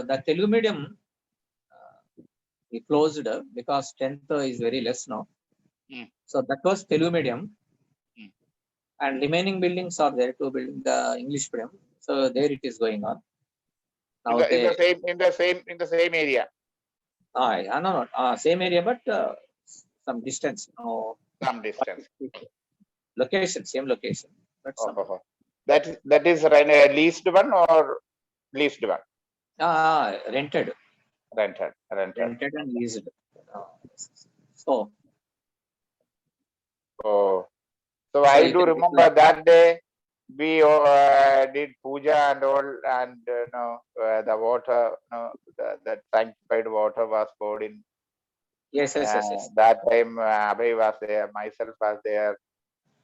the Telugu medium we closed because 10th is very less now. So that was Telugu medium. And remaining buildings are there to build the English medium. So there it is going on. Now in the same area. No, same area, but some distance. No, some distance. Location, same location. But that is leased one or leased one? Rented. Rented and leased. So I do remember that day we did puja and all, and the water, that sanctified water was poured in. Yes. That time Abhay was there, myself was there.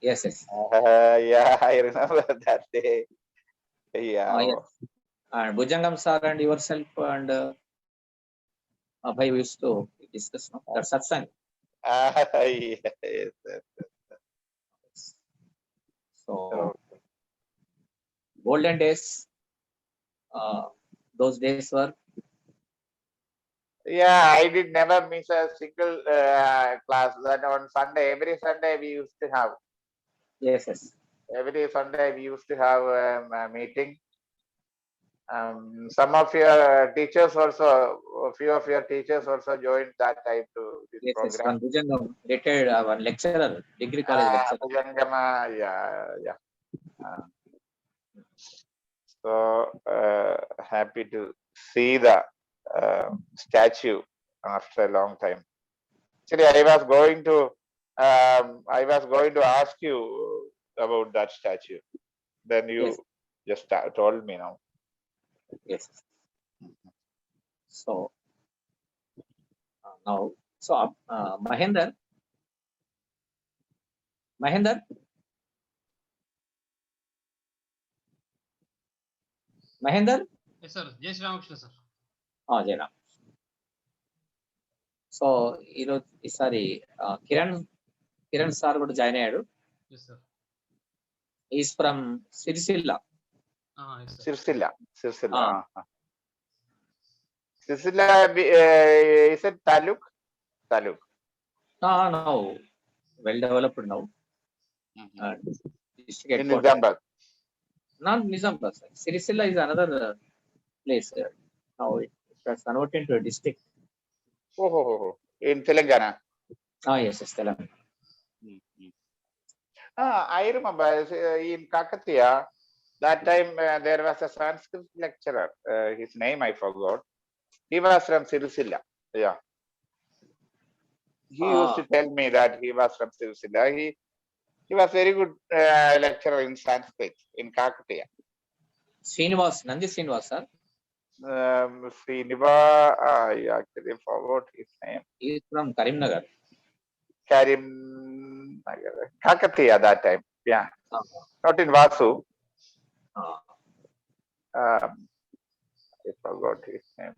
Yes. Yeah, I remember that day. Yeah. Yes. And Bhujangam sir and yourself and Abhay used to discuss. No? That's satsang. Yes. So golden days. Those days were. Yeah, I did never miss a single class. That on Sunday, every Sunday we used to have. Yes. Every Sunday we used to have a meeting. Some of your teachers also, a few of your teachers also joined that time to this program. Yes, Bhujangam, retired one lecturer, degree college lecturer. Bhujangama, yeah. So happy to see the statue after a long time. Actually, I was going to ask you about that statue. Then you just told me now. Yes. So now, Mahender. Yes, sir. Jai Shri Ramakrishna, sir. Jai Ram. So, sorry, Kiran sir would join. Yes, sir. He's from Sirisilla. Yes, sir. Sirisilla. Sirisilla, is it Taluk? No. Well developed now. In Nizamabad. Not Nizamabad. Sirisilla is another place. Now it has converted into a district. In Telangana. Yes, Telangana. I remember in Kakatiya, that time there was a Sanskrit lecturer. His name I forgot. He was from Sirisilla. Yeah. He used to tell me that he was from Sirisilla. He was very good lecturer in Sanskrit in Kakatiya. Nandi Srinivas, sir. Srinivas, I actually forgot his name. He is from Karimnagar. Kakatiya that time. Yeah. Not in Vasu. I forgot his name.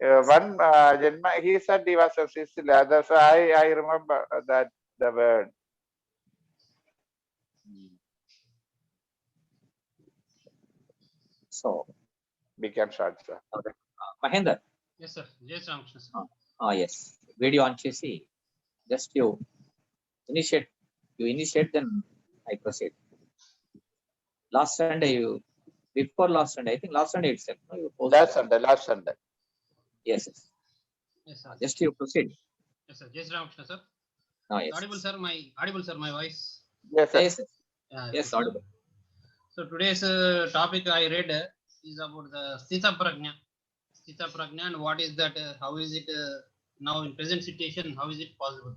One Janma, he said he was a Sicily. So I remember that the word. So became short, sir. Okay. Mahender. Yes, sir. Jai Shri Ramakrishna, sir. Yes. Video on chesi. Just you initiate. Then I proceed. Last Sunday, before last Sunday, I think last Sunday itself. Last Sunday. Yes. Yes, sir. Just you proceed. Yes, sir. Jai Shri Ramakrishna, sir. Yes. Audible, sir, my voice. Yes, sir. Yes, audible. So today's topic I read is about the Sthita Prajna. Sthita Prajna, and what is that? How is it now in present situation? How is it possible?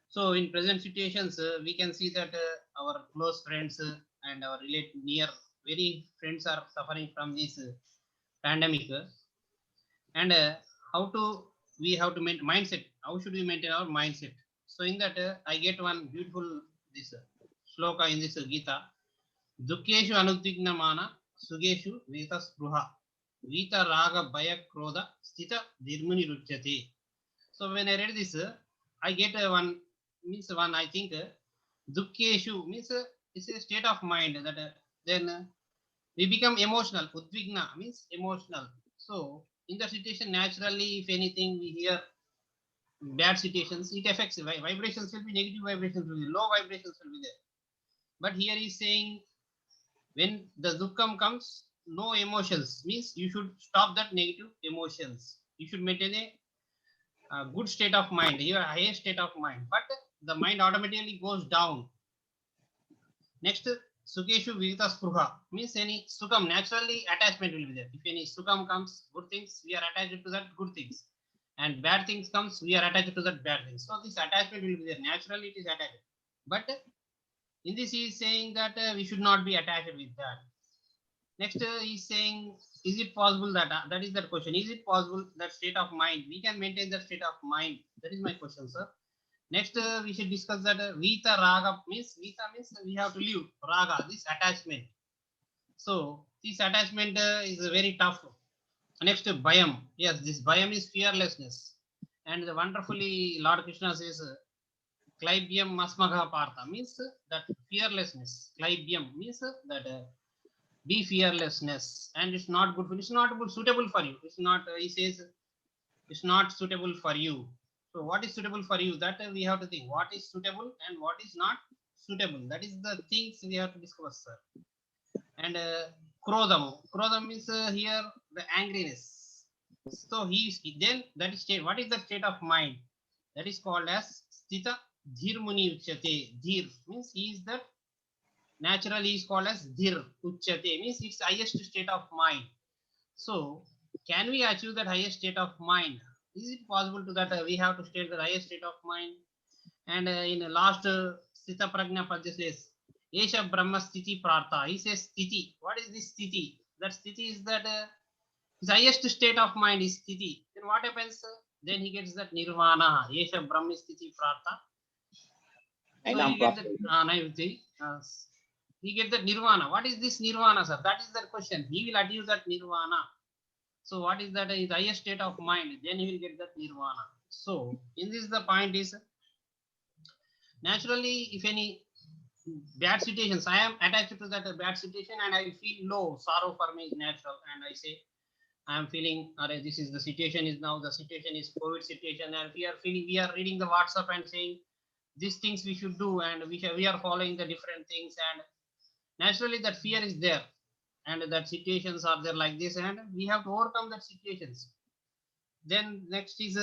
So in present situations, we can see that our close friends and our near very friends are suffering from this pandemic, and we have to maintain mindset. How should we maintain our mindset? So in that, I get one beautiful this shloka in this Gita. Dukkeshu anudvignamana sugeshu vita spruha vita raga bhaya krodha sthita dirmuni ruchyate. So when I read this, I get one I think dukkeshu means it's a state of mind that then we become emotional. Udvigna means emotional. So in the situation, naturally, if anything, we hear bad situations, it affects vibrations will be negative, vibrations will be low, vibrations will be there. But here he's saying when the dukkam comes, no emotions means you should stop that negative emotions. You should maintain a good state of mind, your highest state of mind. But the mind automatically goes down. Next, Sukeshu Vivita Spruha means any Sukam, naturally attachment will be there. If any Sukam comes, good things, we are attached to that good things. And bad things comes, we are attached to that bad things. So this attachment will be there. Naturally, it is attached. But in this, he is saying that we should not be attached with that. Next, he is saying, is it possible that, that is the question, is it possible that state of mind, we can maintain that state of mind? That is my question, sir. Next, we should discuss that Vita Raga means we have to leave Raga, this attachment. So this attachment is very tough. Next, Bayam. Yes, this Bayam is fearlessness. And the wonderfully Lord Krishna says, Klaibyam Masmagha Partha means that fearlessness. Klaibyam means that be fearlessness. And it's not good for you. It's not suitable for you. It's not, he says, it's not suitable for you. So what is suitable for you? That we have to think what is suitable and what is not suitable. That is the things we have to discuss, sir. And Krodam. Krodam is here the angriness. So then that is state. What is the state of mind? That is called as Sthita Dhir Muni Uchyate. Dhir means he is the naturally is called as Dhir Uchyate means it's highest state of mind. So can we achieve that highest state of mind? Is it possible to that we have to state the highest state of mind? And in the last Sthita Prajna Padya says, Esha Brahma Sthiti Prartha. He says Sthiti. What is this Sthiti? That Sthiti is that his highest state of mind is Sthiti. Then what happens? Then he gets that Nirvana. Esha Brahma Sthiti Prartha. So he gets that he gets that Nirvana. What is this Nirvana, sir? That is the question. He will achieve that Nirvana. So what is that? His highest state of mind. Then he will get that Nirvana. So in this the point is naturally if any bad situations, I am attached to that bad situation and I feel low. Sorrow for me is natural. And I say I am feeling this is the situation is now the situation is COVID situation and we are reading the WhatsApp and saying these things we should do and we are following the different things and naturally that fear is there and that situations are there like this and we have to overcome that situations. Then next is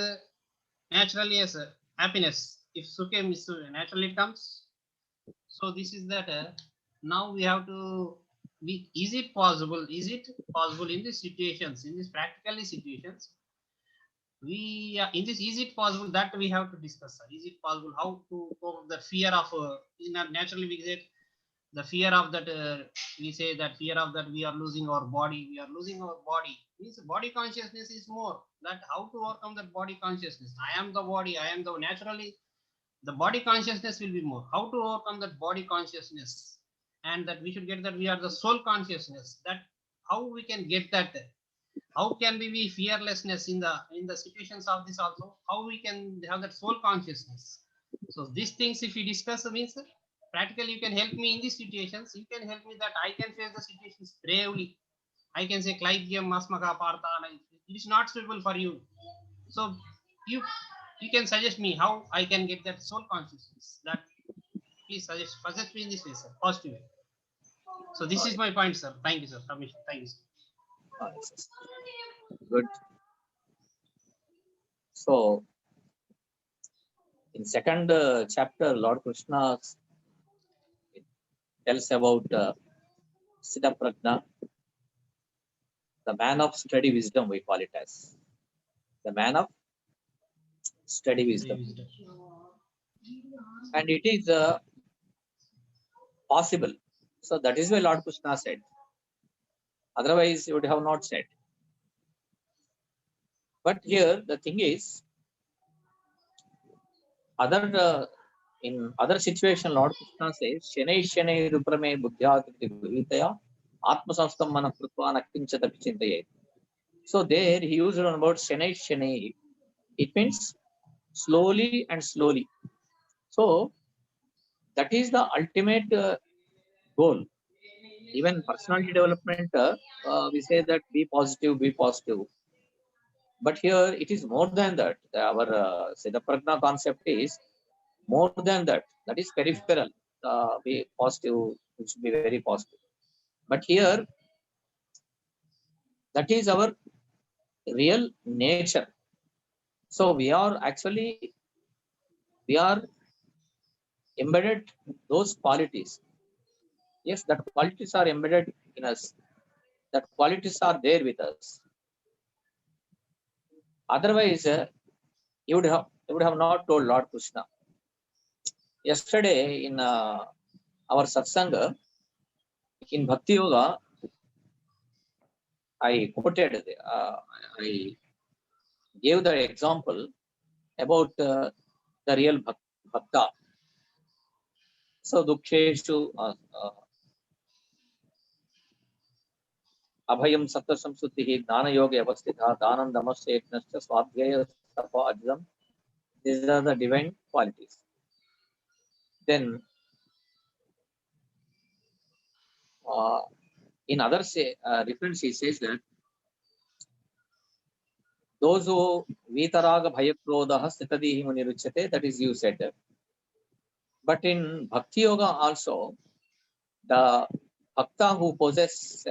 naturally as happiness. If Sukhem is naturally it comes. So this is that now we have to be, is it possible in these situations, in these practically situations, we in this, is it possible that we have to discuss, sir? Is it possible how to cope the fear of naturally we get the fear of that we say that fear of that we are losing our body, means body consciousness is more that how to overcome that body consciousness. I am the body, I am the naturally the body consciousness will be more. How to overcome that body consciousness? And that we should get that we are the soul consciousness. That how we can get that? How can we be fearlessness in the situations of this also? How we can have that soul consciousness? So these things, if we discuss, means practically you can help me in these situations. You can help me that I can face the situations bravely. I can say Klaibyam Masmaka Partha. It is not suitable for you. So you can suggest me how I can get that soul consciousness. That please suggest me in this way, sir. Positive way. So this is my point, sir. Thank you, sir. Permission. Thank you, sir. Good. So in second chapter, Lord Krishna tells about Sthita Prajna, the man of steady wisdom, we call it as the man of steady wisdom. And it is possible. So that is why Lord Krishna said. Otherwise, he would have not said. But here the thing is, in other situation, Lord Krishna says, "Shanai Shanai Ruprame Buddhyakriti Bhuvitaya Atma Samstam Mana Krutva Nakinchatapi Chintayet." So there he used one word Shanai Shanai. It means slowly and slowly. So that is the ultimate goal. Even personality development, we say that be positive, be positive. But here it is more than that. Our Siddha Prajna concept is more than that. That is peripheral. Be positive, it should be very positive. But here, that is our real nature. So we are actually, we are embedded those qualities. Yes, that qualities are embedded in us. That qualities are there with us. Otherwise, you would have not told Lord Krishna. Yesterday in our satsanga, in Bhakti Yoga, I quoted, I gave the example about the real bhakta. So duksheshu abhayam sattva samsuddhi dana yoga avastitha danam damasya yajnasya swadhyaya tapa ajam. These are the divine qualities. Then in other reference he says that those who vitaraga bhayakrodha stitadihi muniruchyate, that is you said. But in Bhakti Yoga also, the bhakta who possesses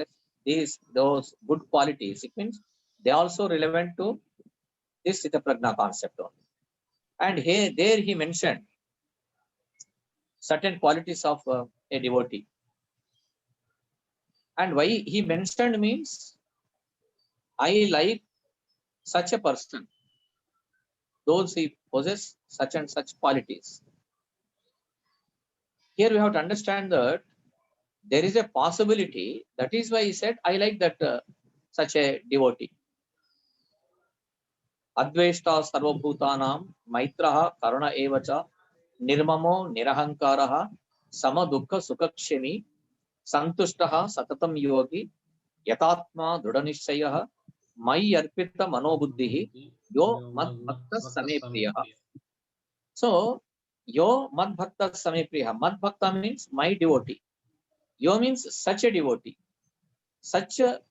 those good qualities, it means they are also relevant to this Sthita Prajna concept only. And there he mentioned certain qualities of a devotee. And why he mentioned means, I like such a person, those who possess such and such qualities. Here we have to understand that there is a possibility. That is why he said, I like that such a devotee. Adveshta sarvabhutanam maitraha karuna evacha nirmamo nirahankaraha sama dukkha sukakshemi santushtaha satatam yogi yatatma drudanishyaha mai arpita manobuddhihi yo mad bhakta same priyaha. So yo mad bhakta same priyaha. Mad bhakta means my devotee. Yo means such a devotee. Such a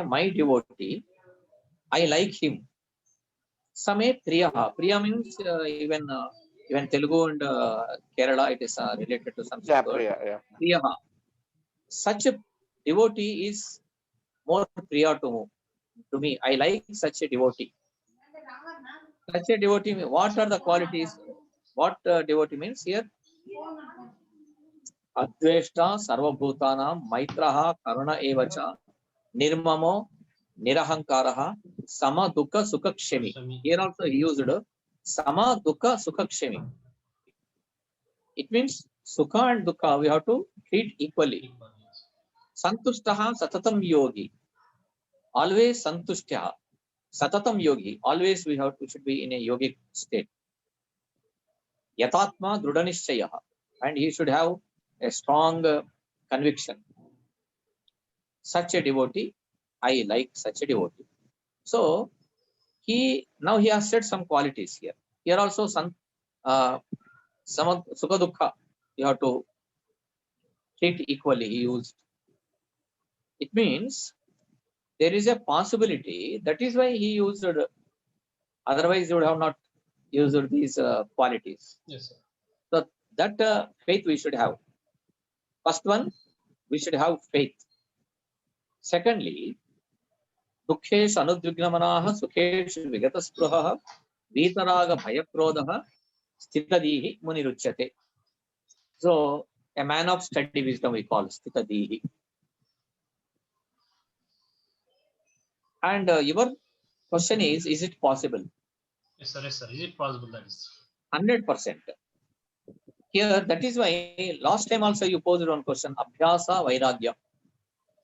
my devotee. I like him. Same priyaha. Priya means even Telugu and Kerala, it is related to some priyaha. Such a devotee is more priya to me. I like such a devotee. Such a devotee, what are the qualities? What devotee means here? Adveshta sarvabhutanam maitraha karuna evacha nirmamo nirahankaraha sama dukkha sukakshemi. Here also he used sama dukkha sukakshemi. It means sukha and dukkha we have to treat equally. Santushtaha satatam yogi. Always santushtya. Satatam yogi. Always we should be in a yogic state. Yatatma drudanishyaha. And he should have a strong conviction. Such a devotee, I like such a devotee. So now he has said some qualities here. Here also some sukha dukkha you have to treat equally. He used. It means there is a possibility. That is why he used. Otherwise, he would have not used these qualities. Yes, sir. So that faith we should have. First one, we should have faith. Secondly, dukkhesh anudvignamanaha sukhesh vigataspruhaha vitaraga bhayakrodha stitadihi muniruchyate. So a man of steady wisdom we call stitadihi. And your question is it possible? Yes, sir. Yes, sir. Is it possible? That is 100%. Here, that is why last time also you posed one question, Abhyasa Vairagya.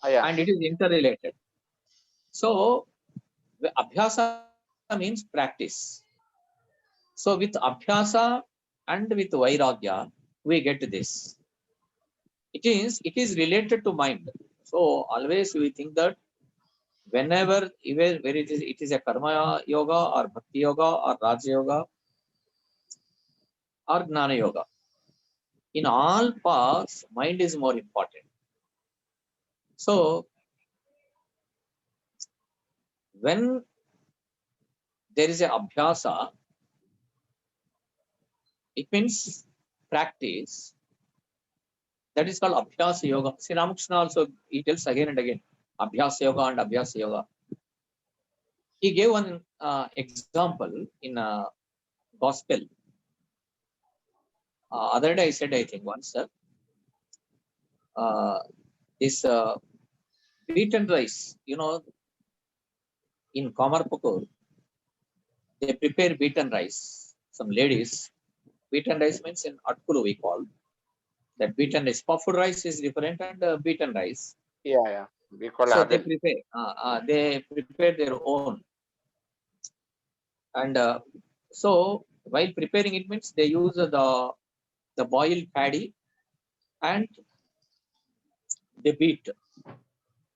And it is interrelated. So, Abhyasa means practice. So, with Abhyasa and with Vairagya, we get this. It is related to mind. So, always we think that whenever, even where it is a Karma Yoga or Bhakti Yoga or Raja Yoga or Gnana Yoga, in all paths, mind is more important. So, when there is a abhyasa. It means practice. That is called Abhyasa Yoga. Sri Ramakrishna also, he tells again and again, Abhyasa Yoga and Abhyasa Yoga. He gave one example in a gospel. Other day I said, I think once, this beaten rice, in Kamarpukur, they prepare beaten rice. Some ladies, beaten rice means in Atkulu we call. That beaten rice, puffed rice is different and beaten rice. Yeah. We call So Adil. they prepare their own. And so while preparing it means they use the boiled paddy and they beat.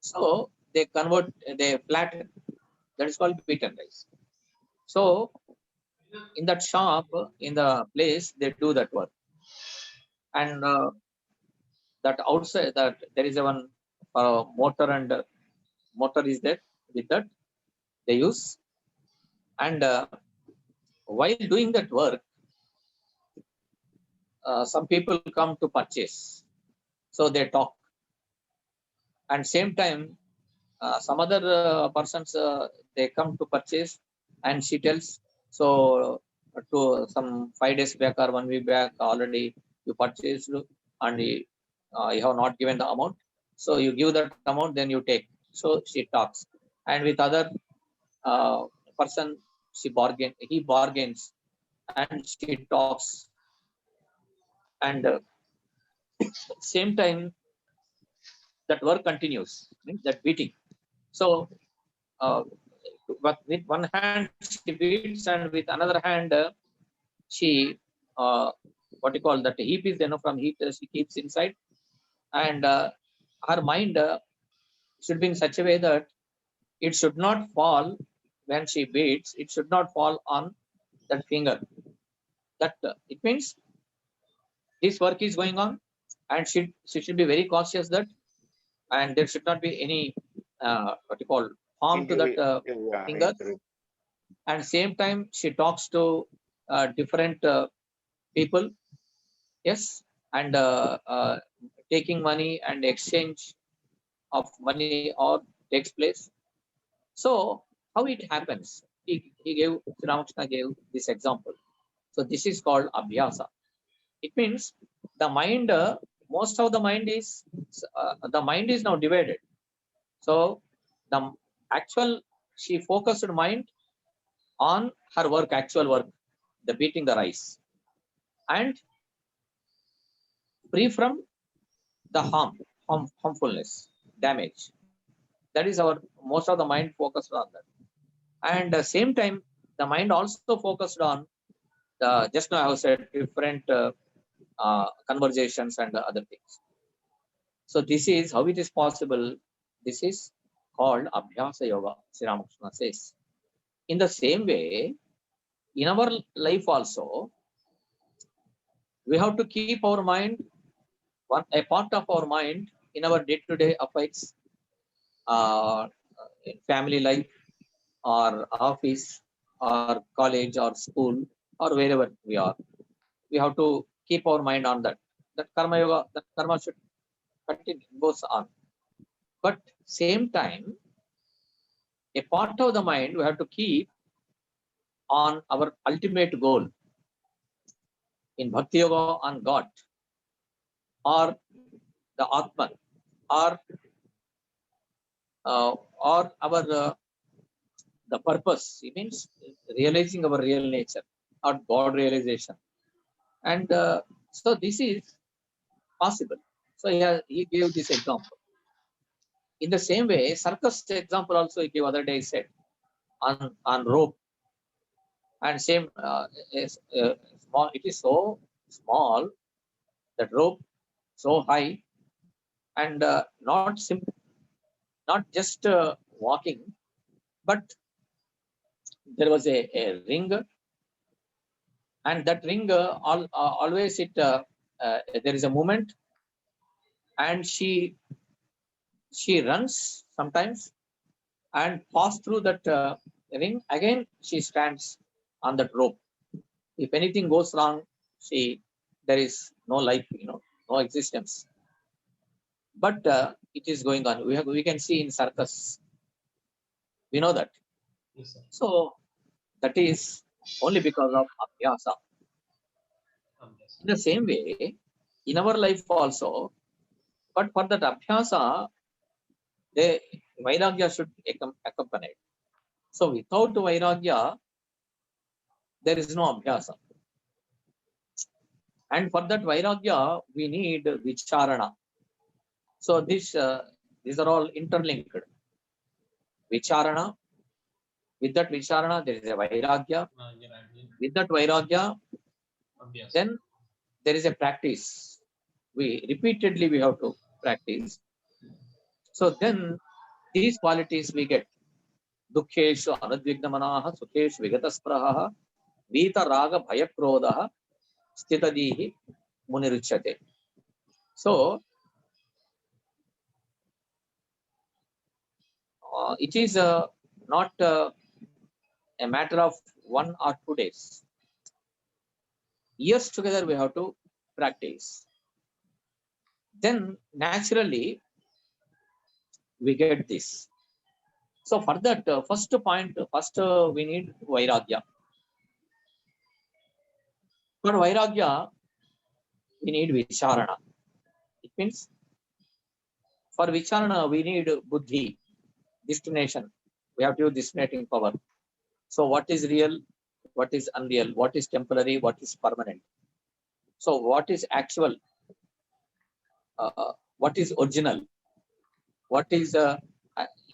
So they flatten. That is called beaten rice. So in that shop, in the place, they do that work. And that outside, that there is a one motor and motor is there. With that they use. And while doing that work, some people come to purchase. So they talk. And same time, some other persons, they come to purchase, and she tells, so to some 5 days back or 1 week back, already you purchased and you have not given the amount. So you give that amount, then you take. So she talks. And with other person, he bargains and she talks. And same time, that work continues, that beating. So but with one hand she beats, and with another hand she what you call that heap is from heat she keeps inside, and her mind should be in such a way that it should not fall when she beats. It should not fall on that finger. That it means this work is going on, and she should be very cautious that, and there should not be any what you call harm to that finger. And same time she talks to different people, yes, and taking money and exchange of money or takes place. So how it happens, he gave, Ramakrishna gave this example. So this is called abhyasa. It means the mind, most of the mind is now divided. So the actual, she focused mind on her work, actual work, the beating the rice, and free from the harmfulness, damage. That is our, most of the mind focused on that. And same time, the mind also focused on the, just now I have said, different conversations and other things. So this is how it is possible. This is called Abhyasa Yoga, Sri Ramakrishna says. In the same way, in our life also, we have to keep our mind, a part of our mind in our day-to-day affairs, in family life or office or college or school or wherever we are. We have to keep our mind on that. That karma yoga, that karma should continue, goes on. But same time, a part of the mind we have to keep on our ultimate goal in Bhakti Yoga, on God or the Atman, or our the purpose. It means realizing our real nature or God realization. And so this is possible. So he gave this example. In the same way, circus example also he gave other day, said on rope. And same is small. It is so small, that rope so high, and not just walking, but there was a ring, and that ring always there is a movement, and she runs sometimes and pass through that Then again she stands on that rope. If anything goes wrong, there is no life, no existence. But it is going on. We can see in circus. We know that. Yes, sir. So that is only because of abhyasa. Yes. In the same way, in our life also, but for that abhyasa, the vairagya should accompany it. So without vairagya, there is no abhyasa. And for that vairagya, we need vicharana. So these are all interlinked. Vicharana, with that vicharana, there is a vairagya. With that vairagya, Abhyasa. then there is a practice. We have to practice. So then these qualities we get. Dukkheshu anudvignamanaha, sukheshu vigatasparaha, vita raga bhayakrodaha, stitadihi muniruchyate. So it is not a matter of 1 or 2 days. Years together we have to practice. Then naturally we get this. So for that first point, we need vairagya. For vairagya, we need vicharana. It means for vicharana, we need buddhi, destination. We have to use discriminating power. So what is real? What is unreal? What is temporary? What is permanent? So what is actual? What is original? What is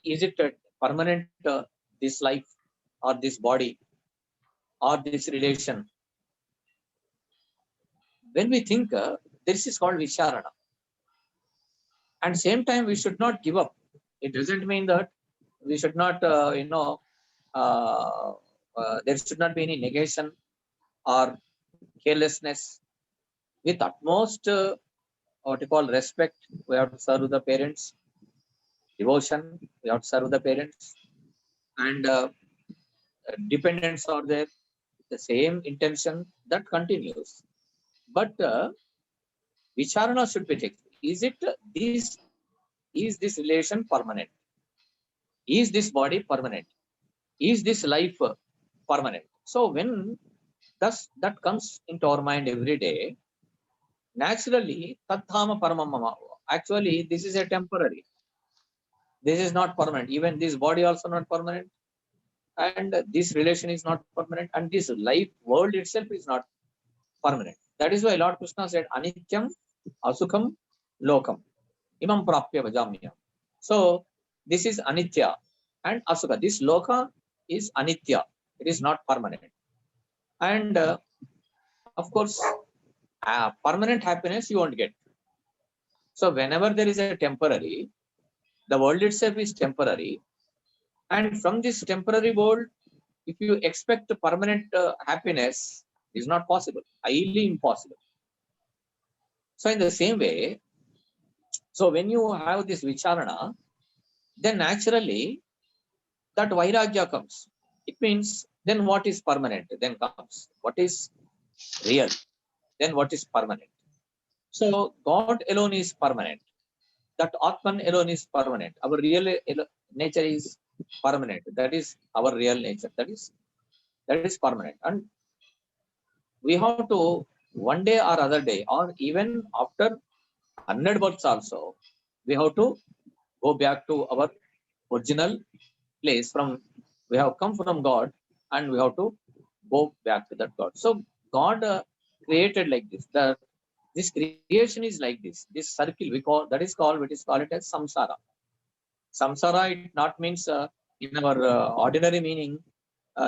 it permanent, this life or this body or this relation? When we think, this is called vicharana. And same time, we should not give up. It doesn't mean that we should not, there should not be any negation or carelessness. With utmost, what you call respect, we have to serve the parents. Devotion, we have to serve the parents. And dependents are there. The same intention that continues. But vicharana should be taken. Is this relation permanent? Is this body permanent? Is this life permanent? So when that comes into our mind every day, naturally, tathama paramamama. Actually, this is a temporary. This is not permanent. Even this body also not permanent. And this relation is not permanent. And this life, world itself is not permanent. That is why Lord Krishna said, Anityam, Asukham, Lokam. Imam Prapya Vajamya. So this is Anitya and Asukha. This Loka is Anitya. It is not permanent. And of course, permanent happiness you won't get. So whenever there is a temporary, the world itself is temporary. And from this temporary world, if you expect permanent happiness, is not possible, highly impossible. So in the same way, so when you have this vicharana, then naturally that vairagya comes. It means then what is permanent then comes. What is real? Then what is permanent? So God alone is permanent. That Atman alone is permanent. Our real nature is permanent. That is our real nature. That is permanent. And we have to one day or other day, or even after 100 births also, we have to go back to our original place. We have come from God, and we have to go back to that God. So God created like this. This creation is like this. This circle we call it as samsara. Samsara, it not means in our ordinary meaning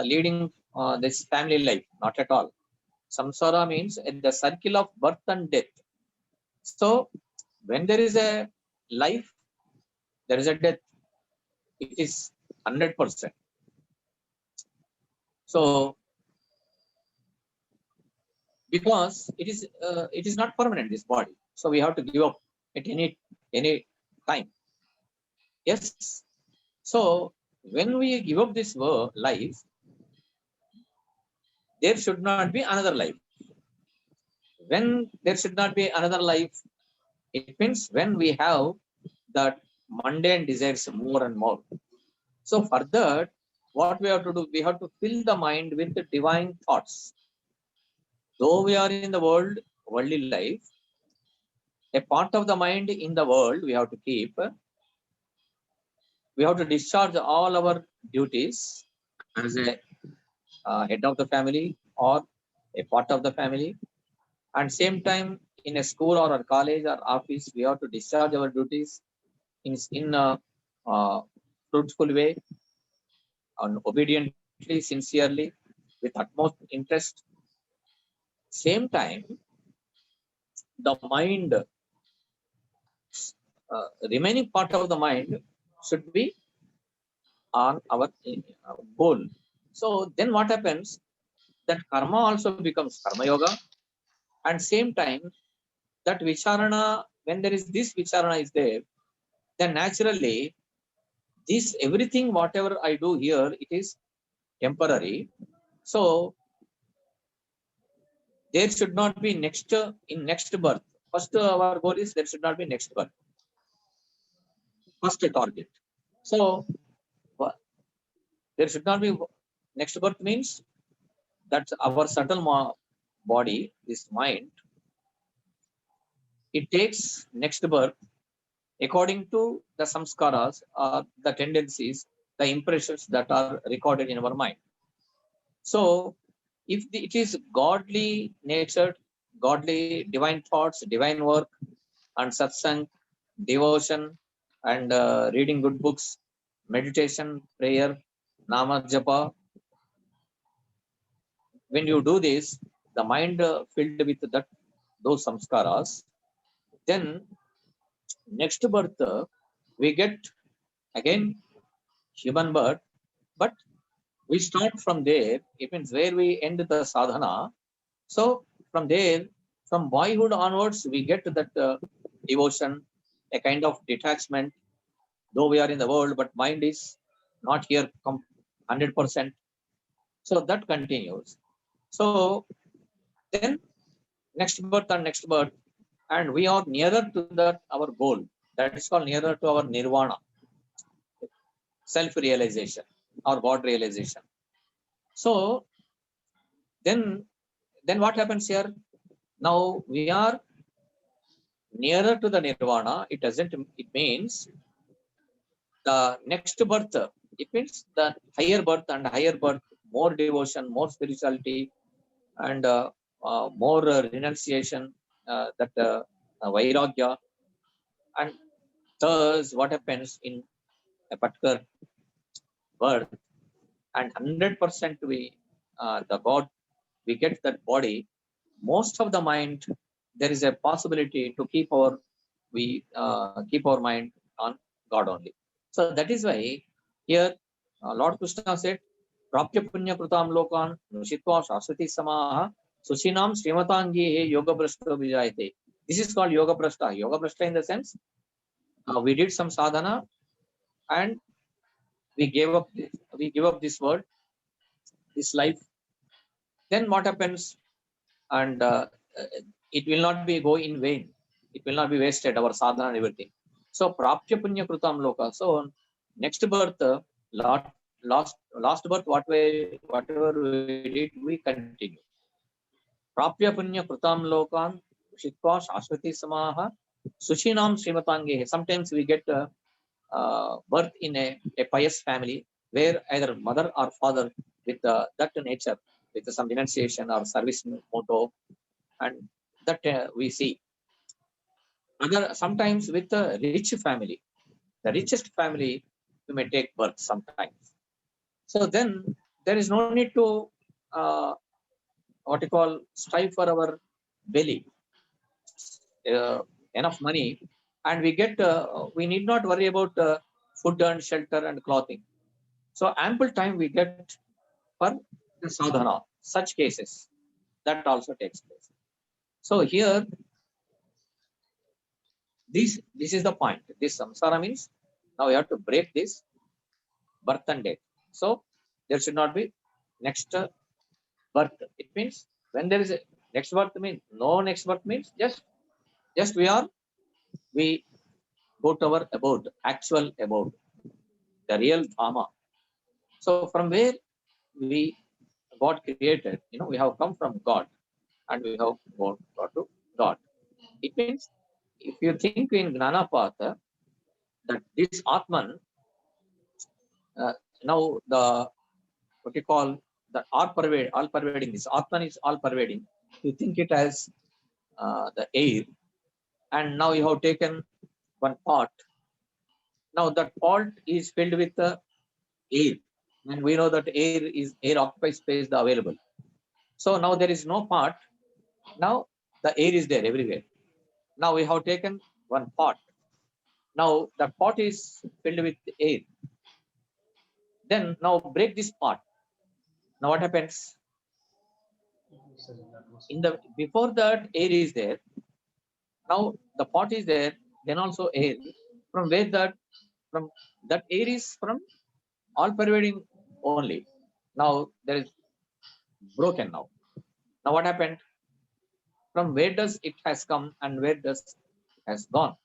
leading this family life. Not at all. Samsara means in the circle of birth and death. So when there is a life, there is a death. It is 100%. So because it is not permanent, this body, so we have to give up at any time. Yes. So when we give up this life, there should not be another life. When there should not be another life, it means when we have that mundane desires more and more. So for that, what we have to do, we have to fill the mind with the divine thoughts. Though we are in the world, worldly life, a part of the mind in the world we have to keep. We have to discharge all our duties as a head of the family or a part of the family. And same time, in a school or a college or office, we have to discharge our duties in a fruitful way, and obediently, sincerely, with utmost interest. Same time, the mind, remaining part of the mind should be on our goal. So then what happens? That karma also becomes karma yoga, and same time that vicharana, when there is this vicharana is there, then naturally this everything whatever I do here, it is temporary. So there should not be in next birth. First our goal is there should not be next birth. First target. So there should not be next birth means that our subtle body, this mind, it takes next birth according to the samskaras or the tendencies, the impressions that are recorded in our mind. So if it is godly natured, godly divine thoughts, divine work, and satsang, devotion, and reading good books, meditation, prayer, nama japa, when you do this, the mind filled with those samskaras, then next birth we get again human birth, but we start from there. It means where we end the sadhana. So from there, from boyhood onwards, we get that devotion, a kind of detachment. Though we are in the world, but mind is not here 100%. So that continues. So then next birth and next birth, and we are nearer to that our goal. That is called nearer to our nirvana, self-realization or God realization. So then what happens here? Now we are nearer to the nirvana. It means the next birth. It means the higher birth and higher birth, more devotion, more spirituality, and more renunciation, that vairagya. And thus, what happens in a particular birth, and 100% the God, we get that body. Most of the mind, there is a possibility to keep our mind on God only. So that is why here Lord Krishna said, Prapya punya pratam lokan nushitva shaswati samaha suchinam srimatangi yoga prashta vijayate. This is called yoga prashta. Yoga prashta in the sense we did some sadhana and we give up this world, this life. Then what happens? And it will not be go in vain. It will not be wasted, our sadhana and everything. So prapya punya krutam loka. So next birth, last birth, whatever we did, we continue. Prapya punya krutam lokan shitva shashwati samaha suchinam srimatange. Sometimes we get birth in a pious family where either mother or father with that nature, with some renunciation or service motto, and that we see. Sometimes with a rich family, the richest family, you may take birth sometimes. So then there is no need to what you call strive for our belly, enough money, and we need not worry about food and shelter and clothing. So ample time we get for the sadhana. Such cases that also takes place. So here, this is the point. This samsara means now we have to break this. birth and death. So there should not be next birth. It means when there is a next birth means no next birth means just we go to our abode, actual abode, the real dharma. So from where we got created, we have come from God and we have got to God. It means if you think in Gnanapatha that this Atman, now the what you call the all pervading, this Atman is all pervading. You think it as the air, and now you have taken one pot. Now that pot is filled with the air, and we know that air occupies space the available. So now there is no pot. Now the air is there everywhere. Now we have taken one pot. Now the pot is filled with air. Then now break this pot. Now what happens? In the before that air is there. Now the pot is there. Then also air. From that air is from all pervading only. Now there is broken now. Now what happened? From where does it has come and where does it has gone?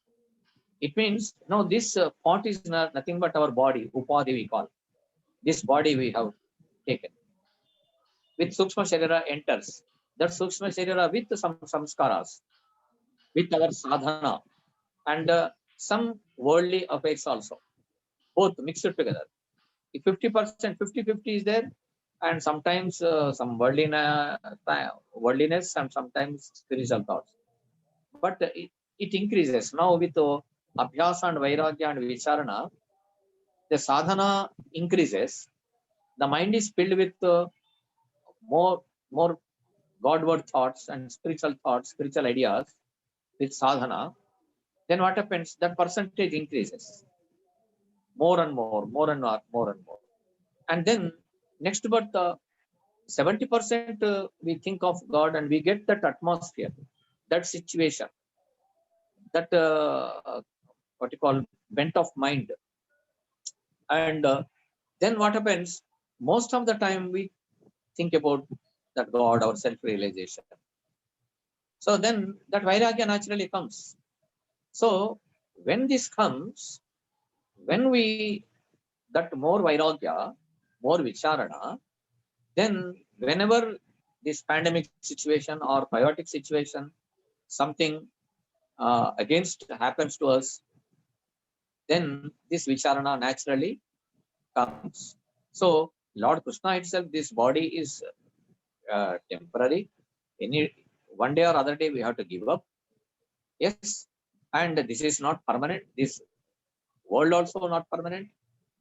It means no, this pot is nothing but our body, upadhi we call. This body we have taken. With Sukshma Sharira enters. That Sukshma Sharira with some samskaras, with our sadhana, and some worldly affairs also. Both mixed together. If 50%, 50-50 is there, and sometimes some worldliness and sometimes spiritual thoughts. But it increases. Now with Abhyasa and Vairagya and Vicharana, the sadhana increases. The mind is filled with more Godward thoughts and spiritual thoughts, spiritual ideas with sadhana. Then what happens? That percentage increases more and more, more and more, more and more. And then next, but 70% we think of God and we get that atmosphere, that situation, that what you call bent of mind. And then what happens? Most of the time we think about that God, our self-realization. So then that Vairagya naturally comes. So when this comes, when we that more Vairagya, more Vicharana, then whenever this pandemic situation or biotic situation, something against happens to us, then this Vicharana naturally comes. So Lord Krishna itself, this body is temporary. Any one day or other day we have to give up. Yes, and this is not permanent. This world also not permanent.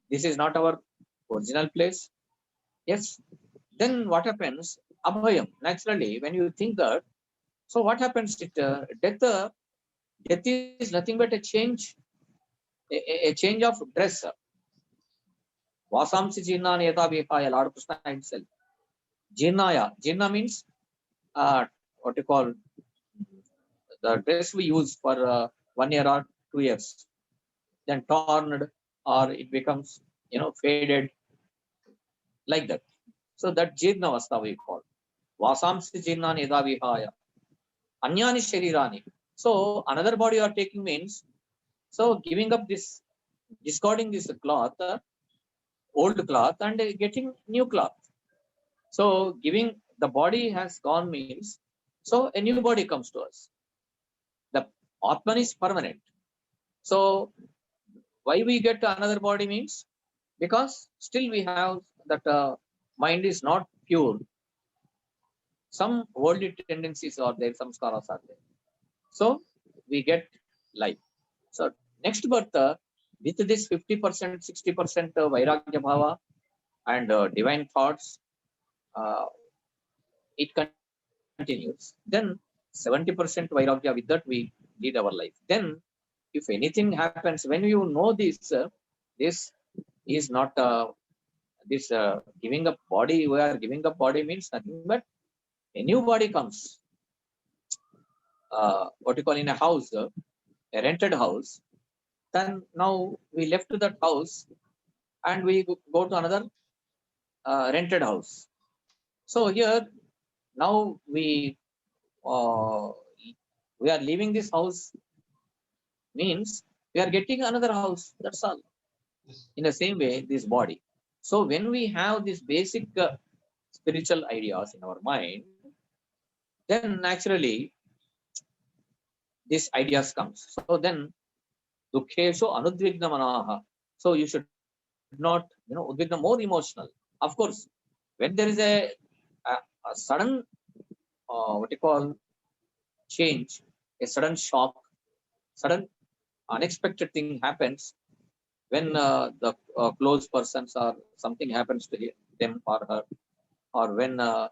This is not our original place. Yes. Then what happens? Abhayam. Naturally, when you think that, so what happens? Death is nothing but a change, a change of dress. Vasamsi Jinnani Yata Vihaya, Lord Krishna himself. Jinnaya. Jinna means what you call the dress we use for 1 year or 2 years. Then torn or it becomes, faded like that. So that Jirna Vasta we call. Vasamsi Jinnani Yata Vihaya. Anyani Sharirani. So another body you are taking means, so giving up this, discarding this cloth, old cloth, and getting new cloth. So giving the body has gone means, so a new body comes to us. The Atman is permanent. So why we get another body means, because still we have that mind is not pure. Some worldly tendencies are there, some samskaras are there. So we get life. So next birth, with this 50%, 60% Vairagya Bhava and divine thoughts, it continues. Then 70% Vairagya, with that we lead our life. Then if anything happens, when you know this, this is not this giving up body, we are giving up body means nothing but a new body comes. What you call in a house, a rented house. Then now we left that house. and we go to another rented house. So here now we are leaving this house, means we are getting another house. That's all. Yes. In the same way, this body. So when we have this basic spiritual ideas in our mind, then naturally these ideas comes. So then dukkeshu anudvigna manaha. So you should not, udvigna, more emotional. Of course, when there is a sudden what you call change, a sudden shock, sudden unexpected thing happens, when the close persons or something happens to them or her, or when uh,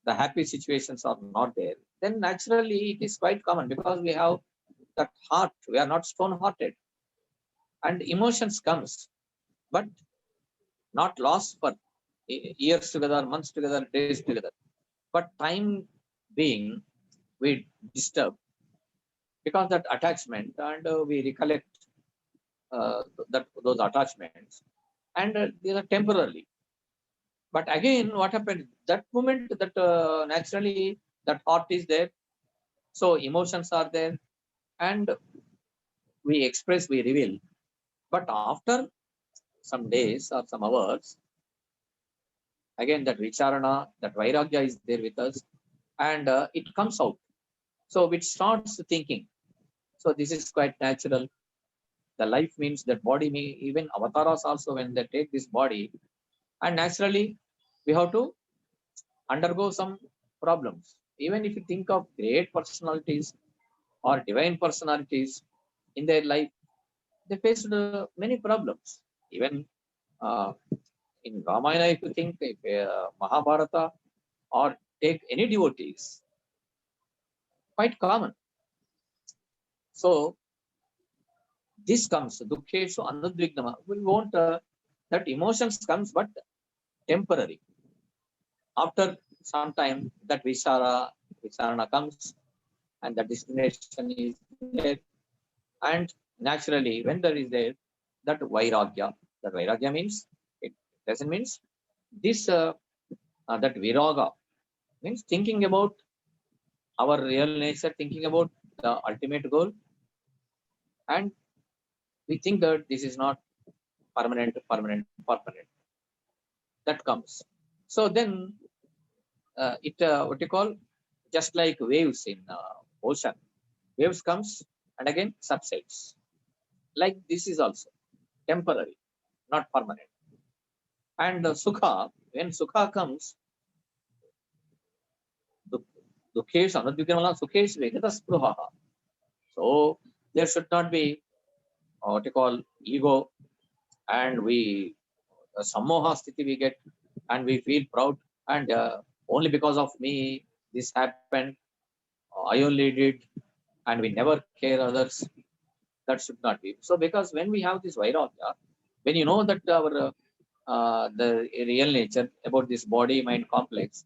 the happy situations are not there, then naturally it is quite common, because we have that heart, we are not stone hearted, and emotions comes, but not lost for years together, months together, days together, but time being we disturb, because that attachment, and we recollect that those attachments, and they are temporarily. But again, what happened that moment, that naturally that heart is there, so emotions are there, and we express, we reveal. But after some days or some hours, again that vicharana, that vairagya is there with us, and it comes out. So it starts thinking. So this is quite natural. The life means that body, may even avatars also, when they take this body, and naturally we have to undergo some problems. Even if you think of great personalities or divine personalities in their life, they faced many problems. Even uh, in Ramayana, if you think, if Mahabharata, or take any devotees, quite common. So this comes, dukkeshu anudvignama. We want that emotions comes, but temporary. After some time, that vicharana comes, and the destination is there. And naturally, when there is there, that vairagya, means, it doesn't means this, that viraga means thinking about our real nature, thinking about the ultimate goal, and we think that this is not permanent. That comes. So then it, what you call, just like waves in ocean. Waves comes and again subsides. Like this is also temporary, not permanent. And sukha, when sukha comes, dukhesh anudvigamala sukhesh vegata spruha. So there should not be what you call ego, and we sammoha sthiti we get, and we feel proud, and only because of me this happened, I only did, and we never care others. That should not be so, because when we have this vairagya, when you know that our the real nature about this body mind complex,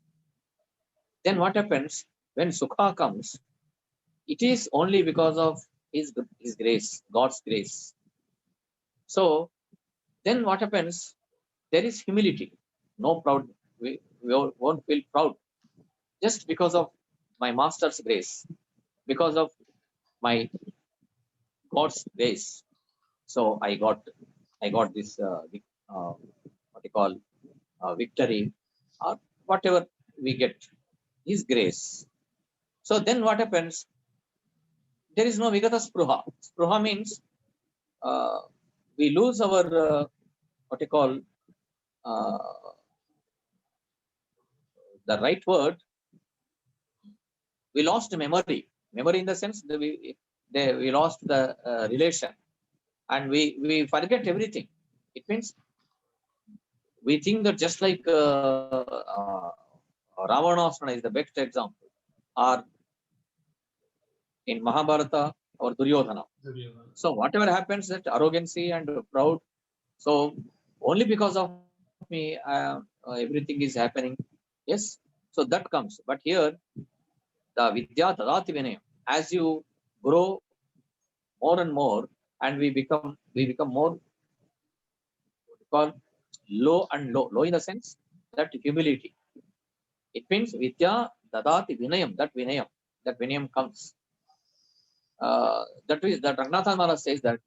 then what happens when sukha comes, it is only because of his grace, God's grace. So then what happens, there is humility, no proud. We won't feel proud, just because of my master's grace, because of my God's grace. So I got this what you call victory, or whatever we get, his grace. So then what happens, there is no vigata spruha. Spruha means uh, we lose our what you call uh, the right word, we lost memory in the sense that we lost the relation, and we forget everything. It means we think that just like Ravanasana is the best example, or in Mahabharata, or Duryodhana. So whatever happens, that arrogancy and proud, so only because of me everything is happening. Yes, so that comes. But here the vidya tadati vinayam, as you grow more and more, and we become more called low and low. Low in the sense that humility. It means Vidya Dadati Vinayam, that Vinayam comes. That is that Ranganatha Maharaj says that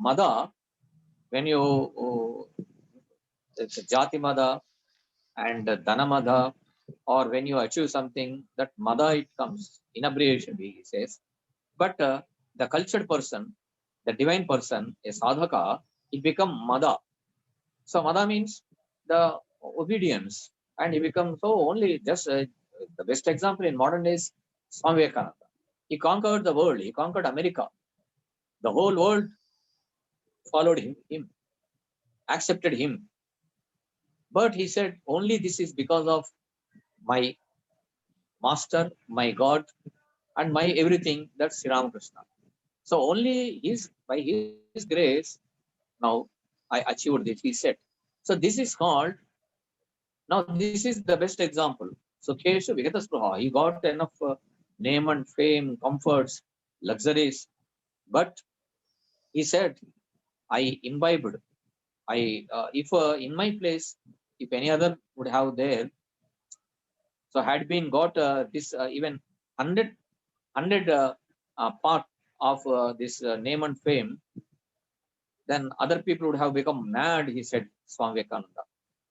Mada, when you it's Jati Mada and Dana Mada, or when you achieve something, that Mada it comes in abbreviation, he says. But the cultured person, the divine person, a sadhaka, it become Mada. So Mada means the obedience, and he becomes so only just the best example in modern days, Swami Vivekananda. He conquered the world. He conquered America. The whole world followed him, accepted him. But he said, only this is because of my master, my God, and my everything. That's Sri Ramakrishna. So only by his grace, now I achieved this, he said. So this is called, now this is the best example. So Keshu Vigataspruha, he got enough name and fame, comforts, luxuries. But he said, I imbibed. If in my place, if any other would have there, so had been got this even 100 part of this name and fame, then other people would have become mad, he said, Swami Vivekananda.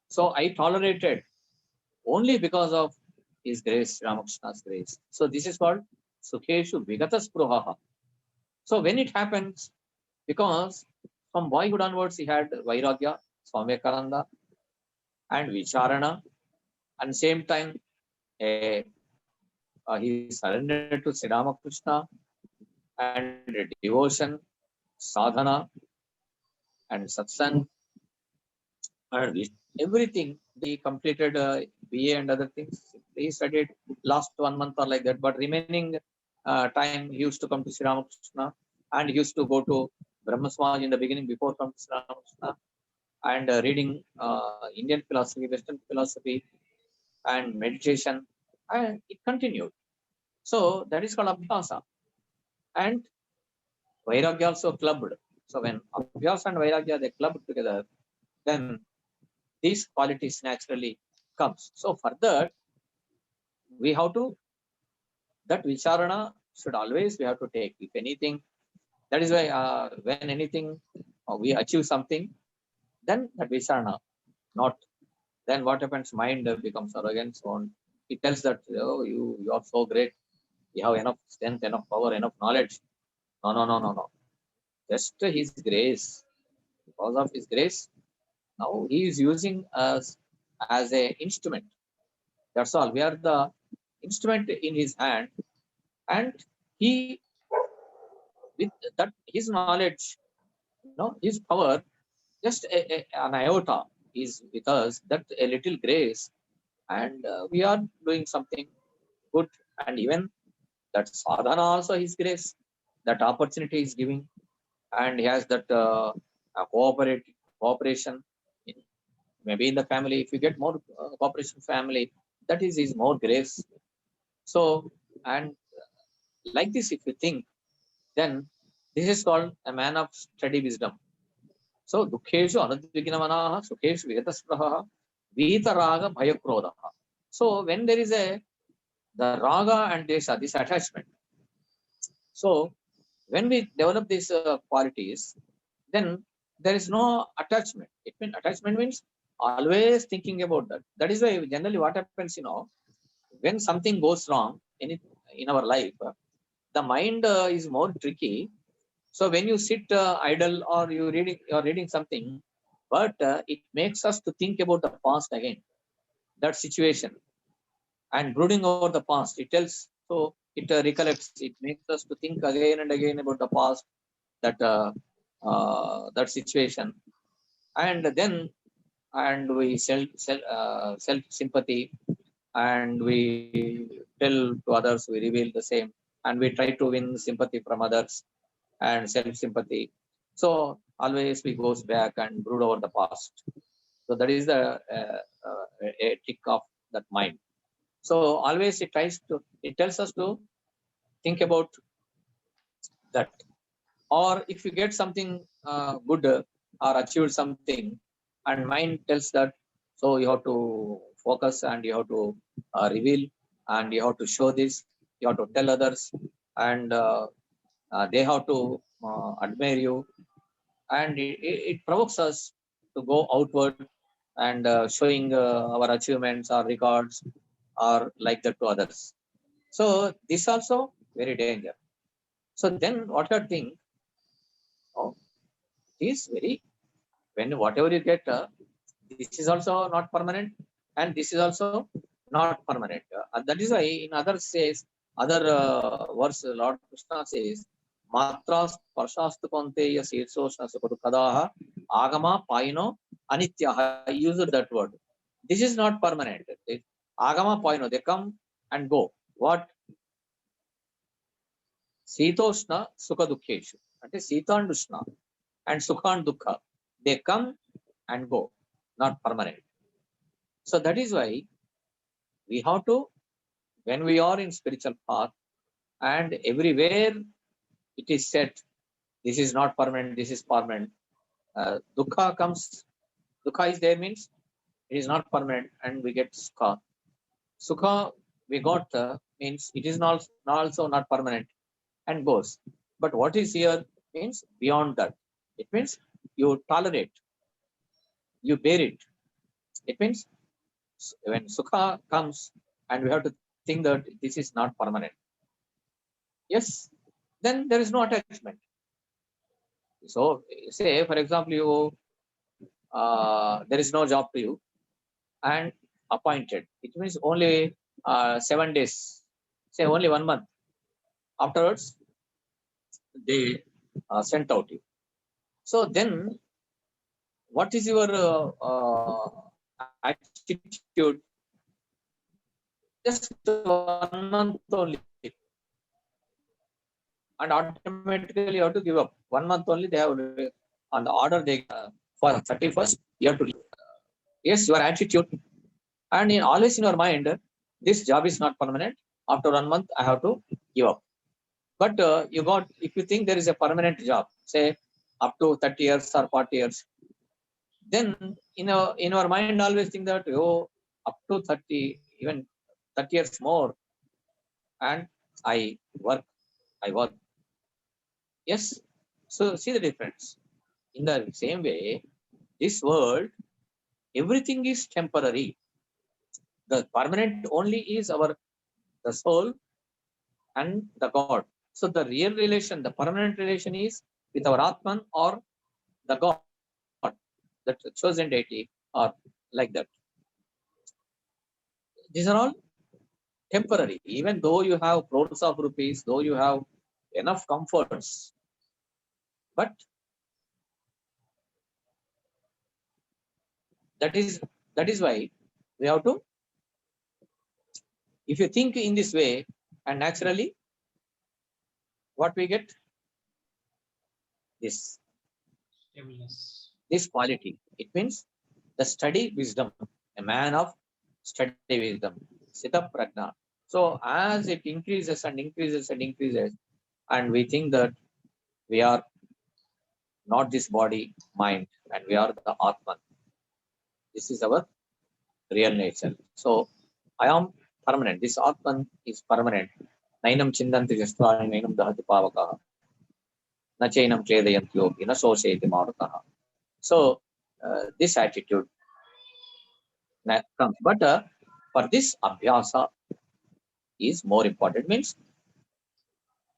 So I tolerated only because of his grace, Ramakrishna's grace. So this is called Sukheshu Vigataspruha. So when it happens, because from boyhood onwards he had Vairagya, Swami Vivekananda, and Vicharana, and same time he surrendered to Sri Ramakrishna, and devotion, sadhana, and satsang, and everything. He completed BA and other things. He studied last 1 month or like that, but remaining time he used to come to Sri Ramakrishna, and he used to go to Brahma Samaj in the beginning before coming to Sri Ramakrishna, and reading Indian philosophy, Western philosophy, and meditation, and it continued. So that is called Abhyasa. And Vairagya also clubbed. So when Abhyasa and Vairagya, they clubbed together, then these qualities naturally comes. So further, we have to, that Vicharana should always we have to take. If anything, that is why when anything we achieve something, then that Vicharana, not, then what happens, mind becomes arrogant, so on. It tells that, oh, you are so great, you have enough strength, enough power, enough knowledge. No. Just his grace. Because of his grace, now he is using us as an instrument. That's all. We are the instrument in his hand, and he, with that his knowledge, his power, just an iota is with us. That a little grace, and we are doing something good. And even that sadhana also his grace. That opportunity is giving, and he has that cooperation. Maybe in the family, if you get more cooperation family, that is more grace. So, and like this, if you think, then this is called a man of steady wisdom. So, dukheshu anudvignamanaha, sukheshu vigataspraha, vitaraga bhayakrodaha. So, when there is the raga and desha, this attachment. So, when we develop these qualities, then there is no attachment. Attachment means always thinking about that. That is why generally what happens, when something goes wrong in our life, the mind is more tricky. So when you sit idle, or you're reading something, but it makes us to think about the past again, that situation, and brooding over the past. It tells, so it recollects. It makes us to think again and again about the past, that that situation, and then we self sympathy, and we tell to others, we reveal the same, and we try to win sympathy from others and self sympathy. So always we goes back and brood over the past. So that is the a trick of that mind. So always it tells us to think about that. Or if you get something good, or achieved something, and mind tells that, so you have to focus and you have to reveal and you have to show this, you have to tell others, and they have to admire you, and it provokes us to go outward and showing our achievements or records or like that to others. So this also very danger. So then what I think, oh, is very, when whatever you get, this is also not permanent, and this is also not permanent. And that is why in other says, other verse, Lord Krishna says, Matras Parshastu Konteya Sirsoshna Sukadukadaha Agama Paino Anityaha. He used that word. This is not permanent. Agama Paino, they come and go. What? Sitoshna Sukadukheshu. That is Sita and Ushna and Sukha and Dukha. They come and go, not permanent. So that is why we have to, when we are in spiritual path, and everywhere it is said, this is not permanent, this is permanent. Dukha comes, Dukha is there means it is not permanent, and we get Sukha. Sukha we got means it is not also not permanent and goes. But what is here means beyond that. It means you tolerate, you bear it. It means when Sukha comes, and we have to think that this is not permanent. Yes, then there is no attachment. So say, for example, you there is no job to you and appointed. It means only 7 days, say only 1 month. Afterwards, they sent out you. So then, what is your attitude? Just 1 month only, and automatically you have to give up. 1 month only they have on the order they for 31st you have to leave. Yes, your attitude, and always in your mind, this job is not permanent. After 1 month I have to give up. But you got, if you think there is a permanent job, say up to 30 years or 40 years, then in your mind always think that, oh, up to 30, even 30 years more, and I work. Yes. So see the difference. In the same way, this world, everything is temporary. The permanent only is the soul and the God. So the real relation, the permanent relation is with our Atman or the God, the chosen deity, or like that. These are all temporary. Even though you have crores of rupees, though you have enough comforts, but that is why we have to, if you think in this way, and naturally what we get, this quality. It means the study wisdom, a man of study wisdom, Sita Prajna. So as it increases and increases and increases, and we think that we are not this body, mind, and we are the Atman. This is our real nature. So I am permanent. This Atman is permanent. Nainam chindanti jastvani nainam dahati pavakaha. Na chainam chedayanti yogi na socheti marutaha. So this attitude comes. But for this abhyasa is more important. Means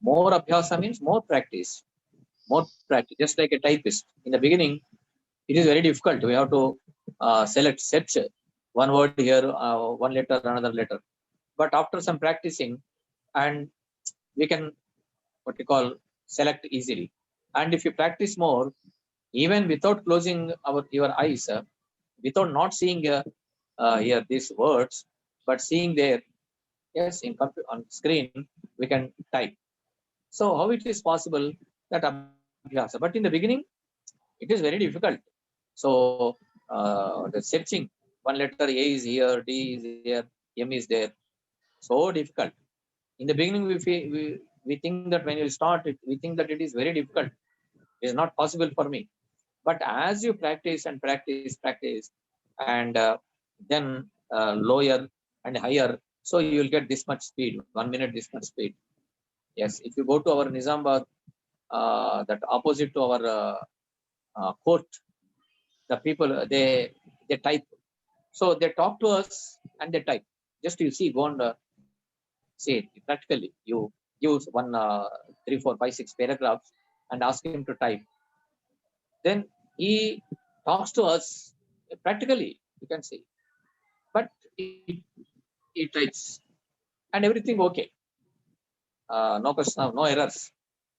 more abhyasa means more practice. More practice. Just like a typist. In the beginning, it is very difficult. We have to search one word here, one letter, another letter. But after some practicing, and we can, what you call, select easily. And if you practice more, even without closing your eyes, without not seeing here these words, but seeing there, yes, on screen, we can type. So how it is possible that abhyasa? But in the beginning, it is very difficult. So the searching, one letter A is here, D is here, M is there. So difficult. In the beginning, we think that when you start it, we think that it is very difficult. It is not possible for me. But as you practice and practice, and then lower and higher, so you will get this much speed, 1 minute, this much speed. Yes, if you go to our Nizamabad, that opposite to our court, the people, they type. So they talk to us and they type. Just you see, go and see it practically. You use one, 3, 4, 5, 6 paragraphs and ask him to type. Then he talks to us practically, you can see. But he types and everything okay. No question, no errors.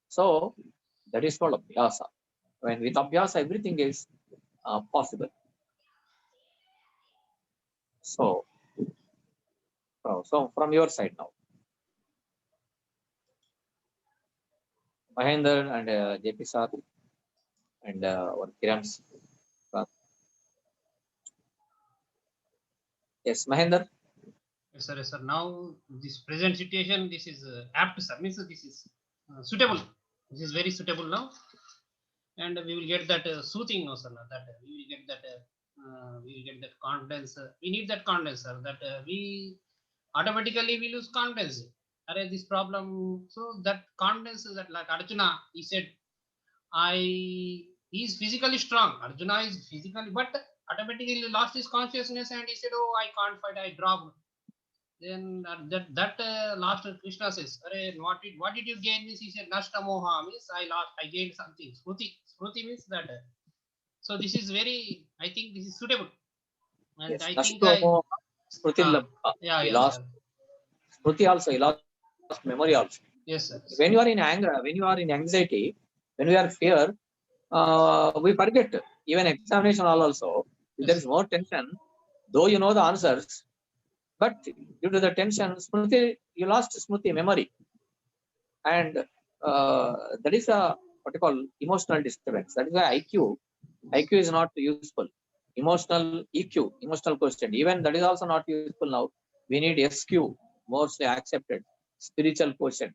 So that is called Abhyasa. When with Abhyasa, everything is possible. So from your side now, Mahendra and JP sir and our Kiran sir. Yes, Mahendra. Yes, sir. Yes, sir. Now, this present situation, this is apt, sir. Means this is suitable. This is very suitable now, and we will get that soothing, no, sir. That we will get that. We will get that confidence. We need that confidence, sir. That we automatically we lose confidence. Are this problem? So that confidence, that like Arjuna, he said, he is physically strong. Arjuna is physically, but automatically lost his consciousness, and he said, "Oh, I can't fight. I dropped." Then last Krishna says, what did you gain?" Means he said, "Nashta moha," means I gained something. Smruti means that. So this is very, I think this is suitable. And Yes, I think Nashto Smriti yeah, he yeah, lost Smriti also, he lost memory also. yes, sir. When you are in anger, when you are in anxiety, when we are fear, we forget even examination hall also. If there is more tension, though you know the answers, but due to the tension, Smriti, you lost Smriti memory, and that is a what you call emotional disturbance. That is why IQ is not useful. Emotional EQ, emotional quotient, even that is also not useful now. We need SQ, mostly accepted, spiritual quotient.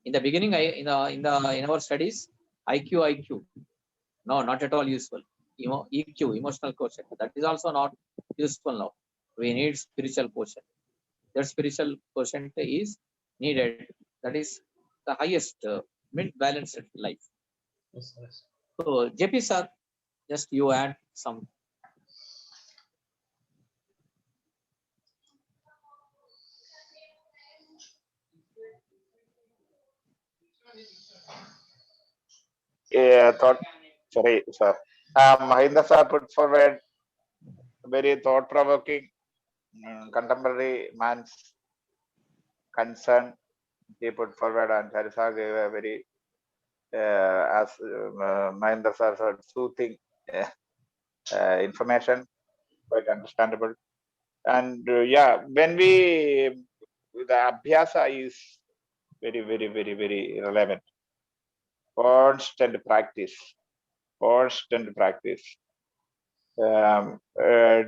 In the beginning, in our studies, IQ, no, not at all useful. EQ, emotional quotient, that is also not useful now. We need spiritual quotient. That spiritual quotient is needed. That is the highest mid-balanced life. Yes, yes. So, JP sir, just you add some. Yeah, sorry, sir. Mahinda sir put forward very thought-provoking contemporary man's concern. He put forward, and Charisa gave a very, as Mahinda sir said, soothing information, quite understandable. And yeah, when the Abhyasa is very, very, very, very relevant. Constant practice.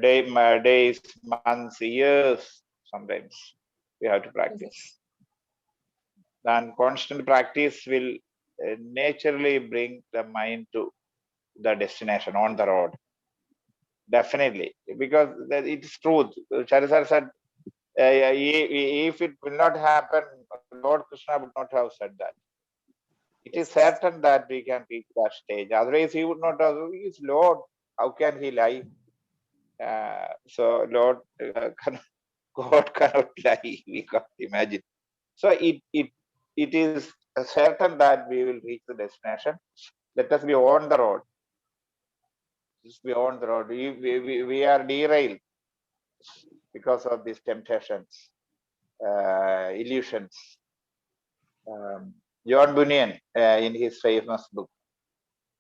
Days, months, years, sometimes we have to practice. And constant practice will naturally bring the mind to the destination on the road. Definitely, because it is truth. Charisar said, if it will not happen, Lord Krishna would not have said that. It is certain that we can reach that stage. Otherwise, he would not have. He is Lord. How can he lie? So Lord, God cannot lie. We can't imagine. So it is certain that we will reach the destination. Let us be on the road. Just be on the road. We are derailed because of these temptations, illusions. John Bunyan, in his famous book,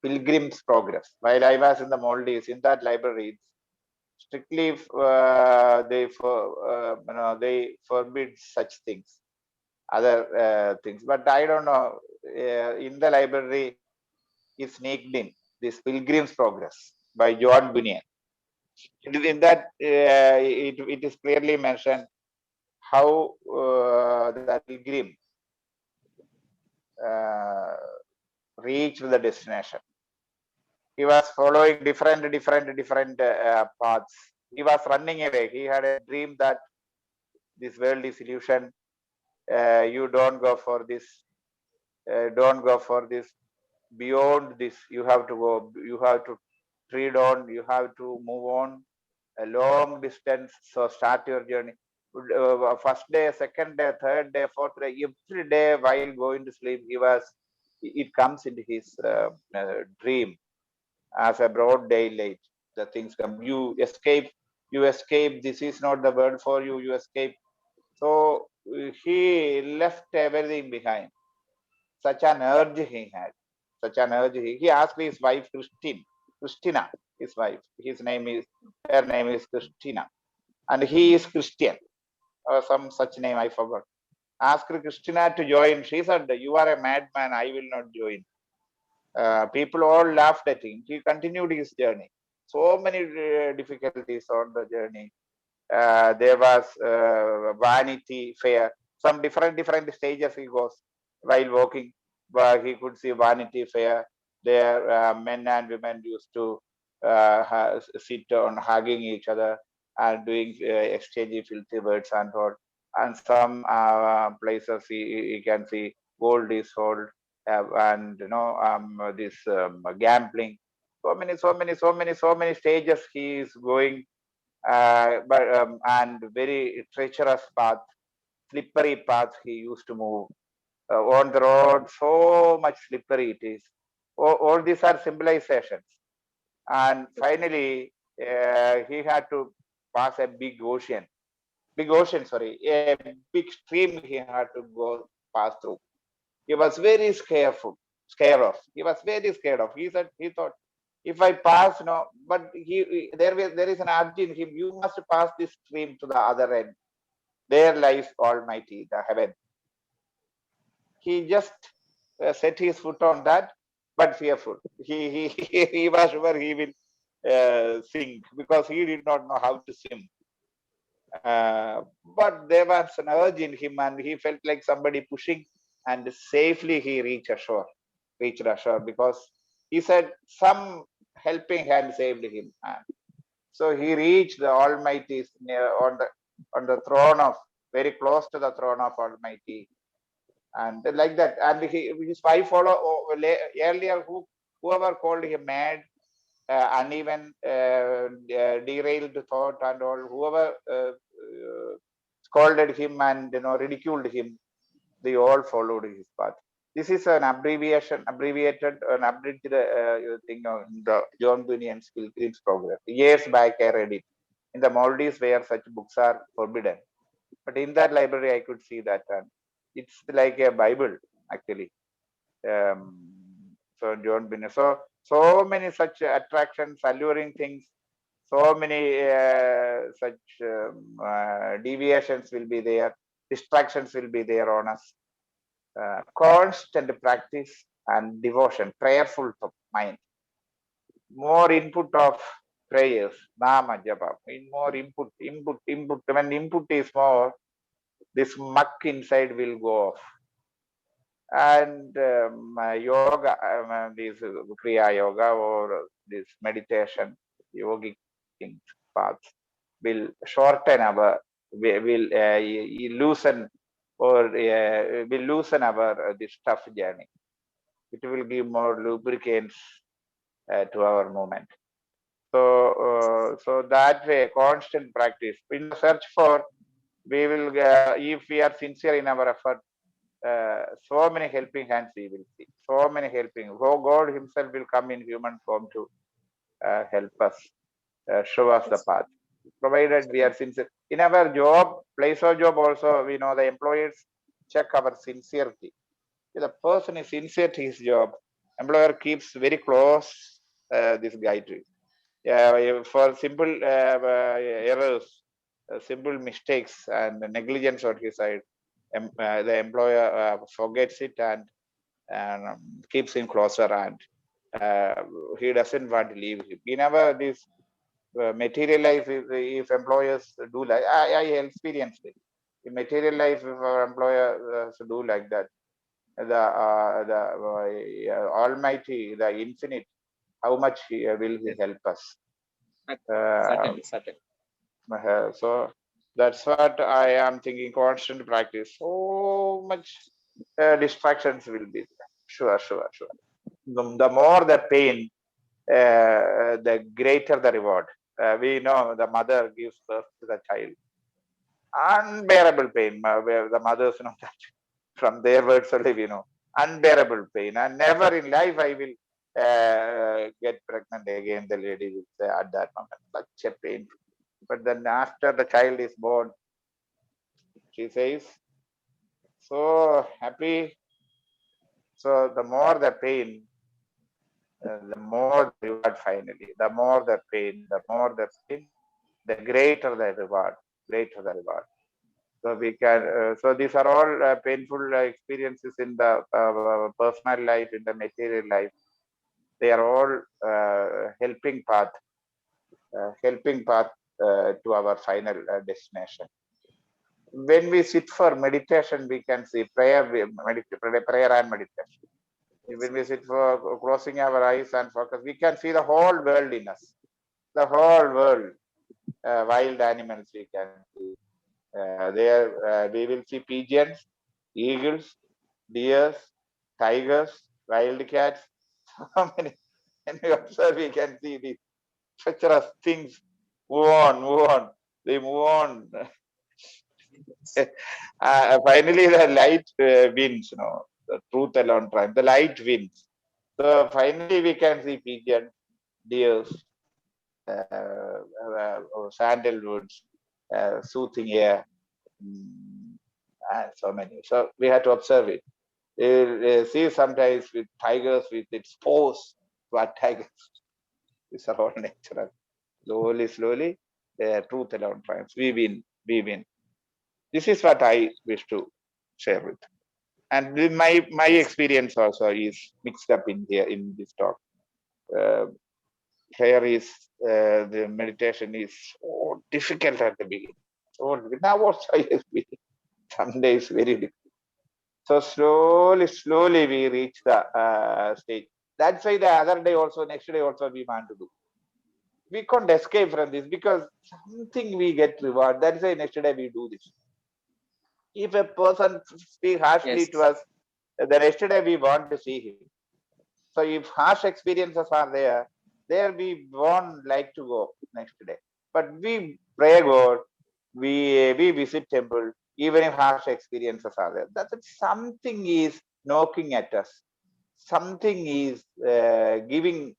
Pilgrim's Progress. While I was in the Maldives, in that library, strictly they forbid such things, other things. But I don't know. In the library, is sneaked in this Pilgrim's Progress by John Bunyan. In that, it is clearly mentioned how the pilgrim reached the destination. He was following different paths. He was running away. He had a dream that this world is illusion. You don't go for this. Don't go for this. Beyond this, you have to go. You have to tread on. You have to move on a long distance. So start your journey. First day, second day, third day, fourth day, every day while going to sleep, it comes into his dream as a broad daylight. The things come. You escape. This is not the world for you. You escape. So he left everything behind. Such an urge he had. Such an urge. He asked his wife Christina, his wife. Her name is Christina, and he is Christian, or some such name I forgot. Asked Christina to join. She said, "You are a madman. I will not join." People all laughed at him. He continued his journey. So many difficulties on the journey. There was Vanity Fair. Some different stages he goes while walking. He could see Vanity Fair. There, men and women used to sit on hugging each other and doing exchanging filthy words and all. And some places you can see gold is sold, and this gambling. So many stages he is going, and very treacherous path, slippery path he used to move on the road. So much slippery it is. All these are symbolizations. And finally, he had to pass a big ocean, a big stream he had to go pass through. He was very scared of. He was very scared of. He thought, if I pass, but there is an urge in him. You must pass this stream to the other end. There lies Almighty, the heaven. He just set his foot on that, but fearful. He was sure he will sink because he did not know how to swim. But there was an urge in him, and he felt like somebody pushing, and safely he reached ashore because he said some helping hand saved him. So he reached the Almighty on the throne of, very close to the throne of Almighty, and like that. And his wife earlier, whoever called him mad, uneven, derailed thought and all, whoever scolded him and ridiculed him, they all followed his path. This is an abbreviated, an abridged thing in the John Bunyan's Pilgrim's Progress. Years back, I read it in the Maldives, where such books are forbidden. But in that library, I could see that, and it's like a Bible actually. So John Bunyan. So many such attractions, alluring things. So many such deviations will be there. Distractions will be there on us. Constant practice and devotion, prayerful mind, more input of prayers, nama japa, more input. When input is more, this muck inside will go off. And yoga, this kriya yoga or this meditation, yogic paths will shorten our, will loosen, or will loosen our this tough journey. It will give more lubricants to our movement. So that way, constant practice. In the search for, we will, if we are sincere in our effort, so many helping hands we will see. So many helping. God Himself will come in human form to help us, show us the path. Provided we are sincere in our job, place of job. Also, we know the employers check our sincerity. If the person is sincere to his job, employer keeps very close this guy to it. For simple errors, simple mistakes and negligence on his side, the employer forgets it and keeps him closer, and he doesn't want to leave him. In our this material life, if employers do like, I experienced it. In material life, if our employer do like that, the Almighty, the Infinite, how much will he help us? Certainly, certainly. So that's what I am thinking. Constant practice. So much distractions will be there. Sure. The more the pain, the greater the reward. We know the mother gives birth to the child. Unbearable pain. Where the mothers know that from their words only we know. Unbearable pain. And never in life I will get pregnant again. The lady will say at that moment, such a pain. But then after the child is born, she says, so happy. So the more the pain, the more the reward finally. The more the pain, the greater the reward. So we can. So these are all painful experiences in the personal life, in the material life. They are all helping path to our final destination. When we sit for meditation, we can see prayer and meditation. When we sit for closing our eyes and focus, we can see the whole world in us. The whole world, wild animals we can see. There we will see pigeons, eagles, deers, tigers, wild cats. So many. When we observe, we can see these treacherous things move on. They move on. Finally, the light wins. The truth alone triumphs. The light wins. So finally, we can see pigeons, deers, sandalwoods, soothing air, and so many. So we have to observe it. See sometimes with tigers with its paws, what tigers. These are all natural. Slowly, truth alone triumphs. We win. This is what I wish to share with. And my experience also is mixed up in here in this talk. Here is the meditation is so difficult at the beginning. So now also some days very difficult. So slowly we reach the stage. That's why the other day also, next day also we want to do. We can't escape from this because something we get reward. That's why next day we do this. If a person speaks harshly to us, the next day we want to see him. So if harsh experiences are there we won't like to go next day. But we pray God, we visit temple, even if harsh experiences are there. That something is knocking at us. Something is giving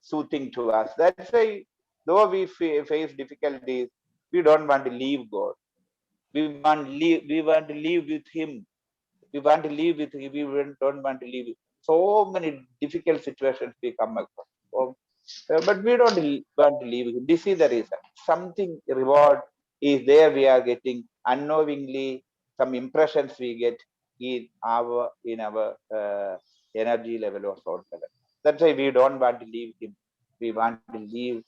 soothing to us. That's why, though we face difficulties, we don't want to leave God. We want to live with Him. We want to live with Him. We don't want to live. So many difficult situations we come across. But we don't want to leave Him. This is the reason. Something reward is there. We are getting unknowingly some impressions we get in our energy level or soul level. That's why we don't want to leave Him. We want to live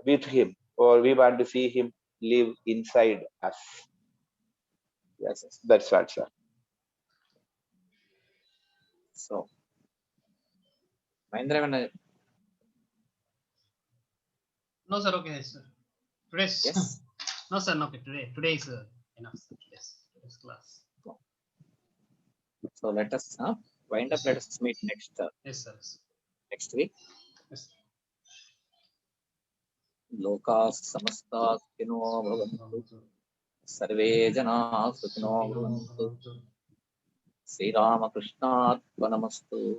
with Him, or we want to see Him live inside us. Yes, that's right, sir. So, Mahendra, No, sir. Okay, sir. Today's yes. No, sir. Okay, today is enough. Sir. Today's class. So let us wind up. Let us meet next. Yes, sir. Next week. Yes. Loka samasta kino bhavantu. Sarve jana sukhino bhavantu. Sri Rama Krishna Namastu.